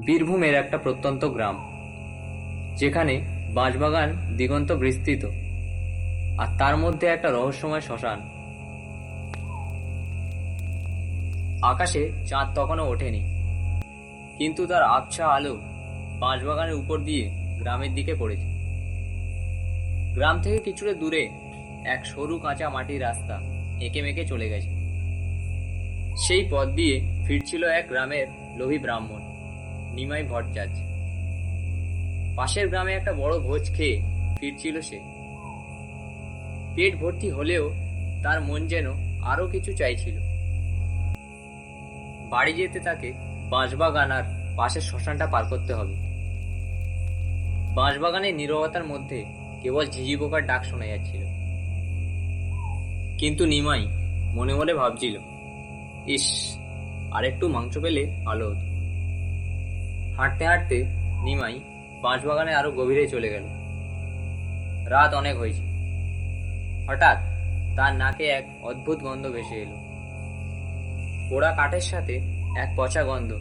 বীরভূমের একটা প্রত্যন্ত গ্রাম, যেখানে বাঁশবাগান দিগন্ত বিস্তৃত, আর তার মধ্যে একটা রহস্যময় শ্মশান। আকাশে চাঁদ তখনও ওঠেনি, কিন্তু তার আবছা আলো বাঁশবাগানের উপর দিয়ে গ্রামের দিকে পড়েছে। গ্রাম থেকে কিছুটা দূরে এক সরু কাঁচা মাটির রাস্তা এঁকে মেঁকে চলে গেছে। সেই পথ দিয়ে ফিরছিল এক গ্রামের লোভী ব্রাহ্মণ, নিমাই ভট্টাচার্য। পাশের গ্রামে একটা বড় ভোজ খেয়ে ফিরছিল সে। পেট ভর্তি হলেও তার মন যেন আরো কিছু চাইছিল। বাড়ি যেতে তাকে বাঁশবাগান আর পাশের শ্মশানটা পার করতে হবে। বাঁশবাগানের নীরবতার মধ্যে কেবল ঝিঝি পোকার ডাক শোনা যাচ্ছিল। কিন্তু নিমাই মনে মনে ভাবছিল, ইস, আরেকটু মাংস পেলে ভালো হতো। হাঁটতে হাঁটতে নিমাই বাঁশবাগানে আরো গভীরে চলে গেল। রাত অনেক হয়েছে। হঠাৎ তার নাকে এক অদ্ভুত গন্ধ ভেসে এলো। পোড়া কাঠের সাথে এক পচা গন্ধ,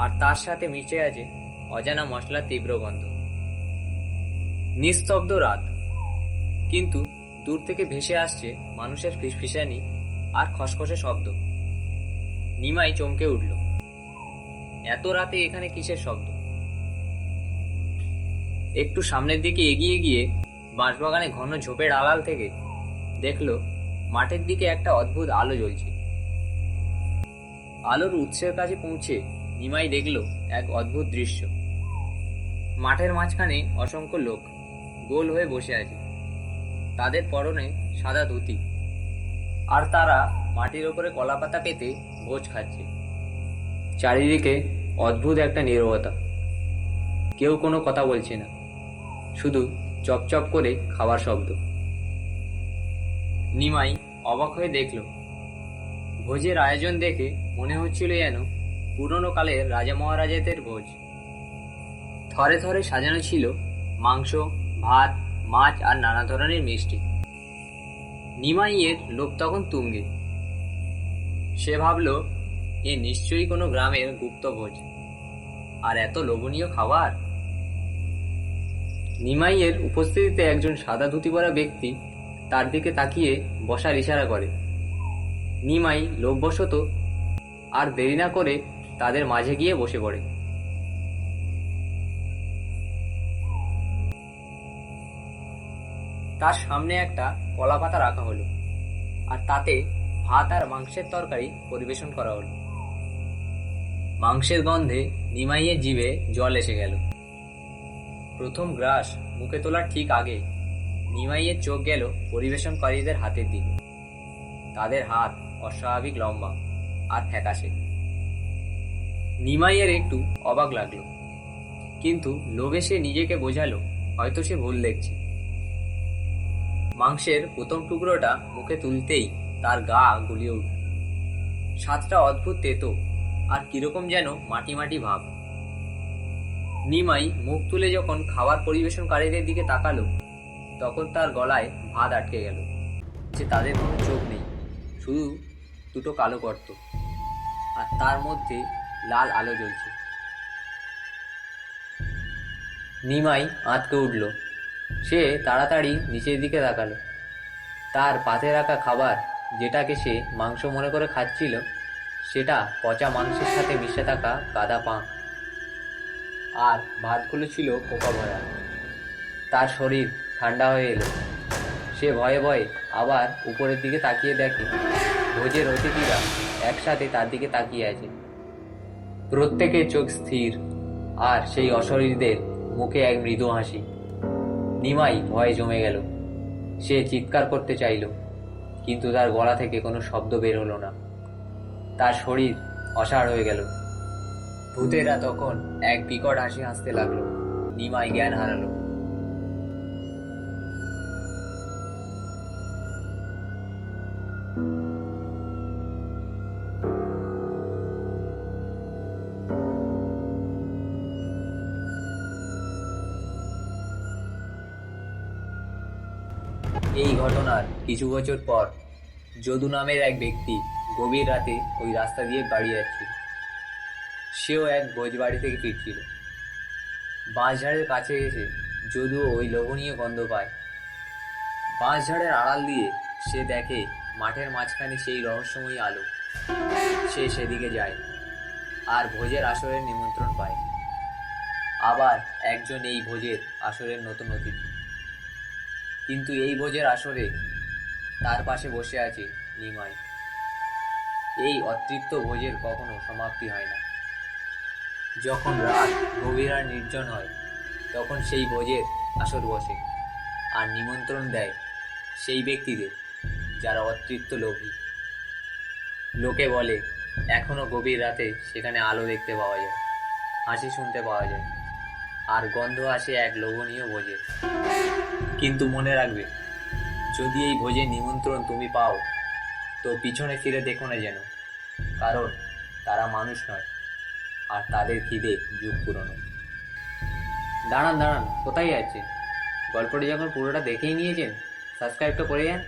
আর তার সাথে মিশে আছে অজানা মশলার তীব্র গন্ধ। নিস্তব্ধ রাত, কিন্তু দূর থেকে ভেসে আসছে মানুষের ফিসফিসানি আর খসখসে শব্দ। নিমাই চমকে উঠল। এত রাতে এখানে কিসের শব্দ? একটু সামনের দিকে এগিয়ে গিয়ে বাঁশবাগানে ঘন ঝোপের আড়াল থেকে দেখলো মাঠের দিকে একটা অদ্ভুত আলো জ্বলছে। আলোর উৎসের কাছে পৌঁছে নিমাই দেখলো এক অদ্ভুত দৃশ্য। মাঠের মাঝখানে অসংখ্য লোক গোল হয়ে বসে আছে। তাদের পরনে সাদা ধুতি, আর তারা মাটির ওপরে কলাপাতা পেতে ভোজ খাচ্ছে। চারিদিকে অদ্ভুত একটা নীরবতা। কেউ কোনো কথা বলছে না, শুধু চপচপ করে খাবার শব্দ। নিমাই অবাক হয়ে দেখল, ভোজের আয়োজন দেখে মনে হচ্ছিল যেন পুরনো কালের রাজা মহারাজাদের ভোজ। থরে থরে সাজানো ছিল মাংস, ভাত, মাছ আর নানা ধরনের মিষ্টি। নিমাইয়ের লোভ তখন তুঙ্গে। সে ভাবল, এ নিশ্চয়ই কোনো গ্রামের গুপ্ত ভোজ, আর এত লোভনীয় খাবার। নিমাইয়ের উপস্থিতিতে একজন সাদা ধুতি পরা ব্যক্তি তার দিকে তাকিয়ে বসার ইশারা করে। নিমাই লোভবশত আর দেরি না করে তাদের মাঝে গিয়ে বসে পড়ে। তার সামনে একটা কলাপাতা রাখা হলো, আর তাতে ভাত আর মাংসের তরকারি পরিবেশন করা হলো। মাংসের গন্ধে নিমাইয়ের জিভে জল এসে গেল। প্রথম গ্রাস মুখে তোলার ঠিক আগে নিমাইয়ের চোখ গেল পরিবেশনকারীদের হাতের দিকে। তাদের হাত অস্বাভাবিক লম্বা আর ফ্যাকাশে। নিমাইয়ের একটু অবাক লাগলো, কিন্তু লোভে সে নিজেকে বোঝালো হয়তো সে ভুল দেখছে। মাংসের প্রথম টুকরোটা মুখে তুলতেই তার গা গুলিয়ে উঠল। স্বাদটা অদ্ভুত তেতো আর কিরকম যেন মাটি মাটি ভাব। নিমাই মুখ তুলে যখন খাবার পরিবেশনকারীদের দিকে তাকালো, তখন তার গলায় ভাত আটকে গেল। যে তাদের কোনো চোখ নেই, শুধু দুটো কালো গর্ত, আর তার মধ্যে লাল আলো জ্বলছে। নিমাই আঁতকে উঠল। সে তাড়াতাড়ি নিচের দিকে তাকালো। তার পাতে রাখা খাবার, যেটাকে সে মাংস মনে করে খাচ্ছিল, সেটা পচা মাংসের সাথে মিশে থাকা গাদা পাঁক, আর ভাতগুলো ছিল পোকা ভরা। তার শরীর ঠান্ডা হয়ে এলো। সে ভয়ে ভয়ে আবার উপরের দিকে তাকিয়ে দেখে ভোজের অতিথিরা একসাথে তার দিকে তাকিয়ে আছে। প্রত্যেকের চোখ স্থির, আর সেই অশরীরদের মুখে এক মৃদু হাসি। নিমাই ভয়ে জমে গেল। সে চিৎকার করতে চাইল, কিন্তু তার গলা থেকে কোনো শব্দ বের হলো না। তার শরীর অসাড় হয়ে গেল। ভূতেরা তখন এক বিকট হাসি হাসতে লাগলো। নিমাই জ্ঞান হারালো। এই ঘটনার কিছু বছর পর যদু নামের এক ব্যক্তি গভীর রাতে ওই রাস্তা দিয়ে বাড়ি যাচ্ছিল। সেও এক ভোজবাড়ি থেকে ফিরছিল। বাঁশঝাড়ের কাছে এসে যদুও ওই লোভনীয় গন্ধ পায়। বাঁশঝাড়ের আড়াল দিয়ে সে দেখে মাঠের মাঝখানে সেই রহস্যময়ী আলো। সে সেদিকে যায় আর ভোজের আসরের নিমন্ত্রণ পায়। আবার একজন এই ভোজের আসরের নতুন অতিথি। কিন্তু এই ভোজের আসরে তার পাশে বসে আছে নিমাই। এই অতৃপ্ত ভোজের কখনো সমাপ্তি হয় না। যখন রাত গভীর আর নির্জন হয়, তখন সেই ভোজের আসর বসে আর নিমন্ত্রণ দেয় সেই ব্যক্তিদের যারা অতৃপ্ত লোভী। লোকে বলে এখনো গভীর রাতে সেখানে আলো দেখতে পাওয়া যায়, হাসি শুনতে পাওয়া যায়, আর গন্ধ আসে এক লোভনীয় ভোজের। কিন্তু মনে রাখবে, যদি এই ভোজের নিমন্ত্রণ তুমি পাও, তো পিছনে ফিরে দেখো না যেন, কারণ তারা মানুষ নয়, আর তাদের খিদে যুগ পুরনো। দাঁড়ান দাঁড়ান, কোথায় যাচ্ছেন? গল্পটি যখন পুরোটা দেখেই নিয়েছেন, সাবস্ক্রাইবটা করে যান।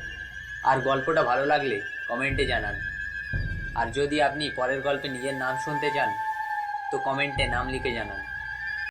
আর গল্পটা ভালো লাগলে কমেন্টে জানান। আর যদি আপনি পরের গল্পে নিজের নাম শুনতে চান, তো কমেন্টে নাম লিখে জানান।